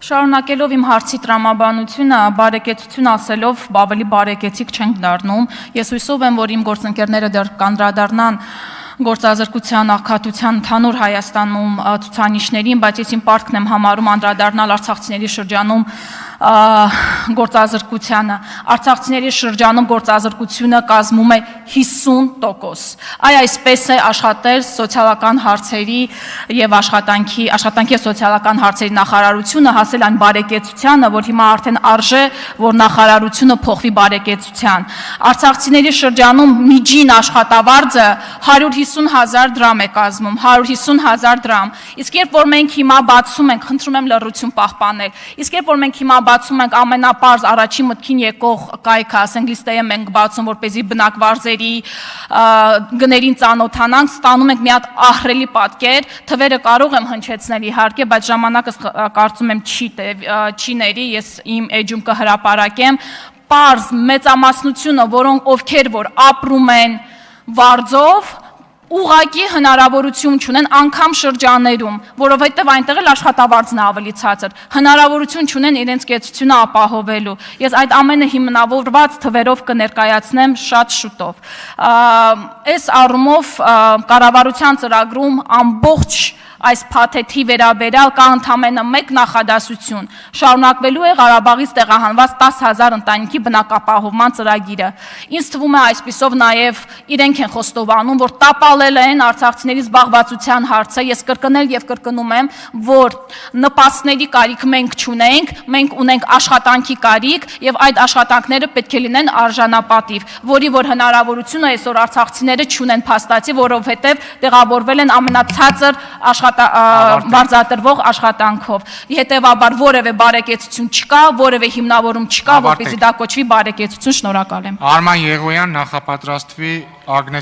Շարունակելով իմ հարցի տրամաբանությունը, բարեկեցություն ասելով ավելի բարեկեցիկ չենք դառնում։ Ես հույսով եմ, որ իմ գործընկերները դեռ կանդրադառնան գործազրկության աղքատության ընդհանուր Հայաստանում ցուցանիշներին, բայց ես իմ պարտքն եմ համարում անդրադառնալ արցախցիների շրջանում գործազրկությանը։ Արցախցիների շրջանում գործազրկությունը կազմում է 50%։ Այսպես է աշխատել սոցիալական հարցերի եւ աշխատանքի եւ սոցիալական հարցերի նախարարությունը, հասել այն բարեկեցությանը, որ հիմա արդեն արժե, որ նախարարությունը փոխվի բարեկեցության։ Արցախցիների շրջանում միջին աշխատավարձը 150,000 դրամ է կազմում, 150,000 դրամ։ Իսկ երբ որ մենք հիմա բացում ենք, խնդրում եմ լռություն պահպանել, իսկ երբ որ մենք հիմա բացում ենք ամենապարզ առաջին մտքին եկող կայքը, ասենք լիստեը մենք բացում, որպեսզի բնակվարձերի գներին ծանոթանանք, ստանում ենք մի հատ ահռելի պատկեր, թվերը կարող եմ հնչեցնել իհարկե, բայց ժամանակս կարծում եմ չի ների, ես իմ էջում կհրապարակեմ, պարզ մեծամասնությունը, ովքեր որ ապրում են վարձով, ուղղակի հնարավորություն չունեն անգամ շրջաներում, որովհետև այնտեղ էլ աշխատավարձն է ավելի ցածր, հնարավորություն չունեն իրենց կեցությունը ապահովելու։ Ես այդ ամենը հիմնավորված թվերով կներկայացնեմ շատ շուտով։ Այս առումով կառավարության ծրագրում ամբողջ այս փաթեթի վերաբերյալ կա ընդամենը մեկ նախադասություն. շարունակվելու է Ղարաբաղից տեղահանված 10,000 ընտանիքի բնակապահովման ծրագիրը։ Ինձ թվում է այսպիսով նաև իրենք են խոստովանում, որ տապալել են արցախցիների զբաղվածության հարցը։ Ես կրկնել եւ կրկնում եմ, որ նպաստների կարիք մենք չունենք, մենք ունենք աշխատանքի կարիք եւ այդ աշխատանքները պետք է լինեն արժանապատիվ, որի որ հնարավորությունը այսօր արցախցիները չունեն փաստացի, որովհետեւ տեղավորվել են ամենացածր վարձատրվող աշխատանքով։ Հետևաբար որևէ բարեկեցություն չկա, որևէ հիմնավորում չկա, որպեսզի դա կոչվի բարեկեցություն։ Շնորհակալ եմ։ Արման Եղոյան նախապատրաստվի Ագնես